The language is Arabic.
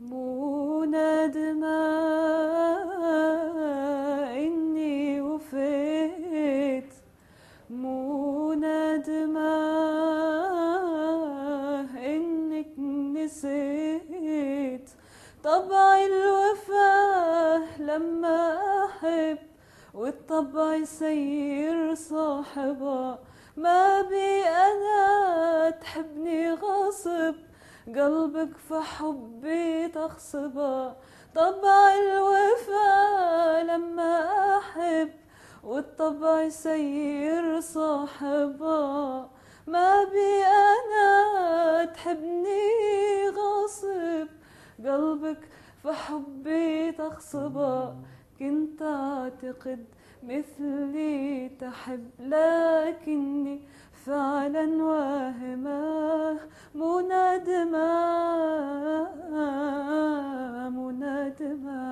مو ندمة إني وفيت، مو ندمة إنك نسيت. طبع الوفا لما أحب والطبع يسير صاحبها، ما بي أنا تحبني غصب قلبك فحبي تغصبه. طبع الوفا لما أحب والطبع يسير صاحبه، ما بي أنا تحبني غصب قلبك فحبي تغصبه. كنت أعتقد مثلي تحب لكني فعلا واهمة. مو ندمة، مو ندمة.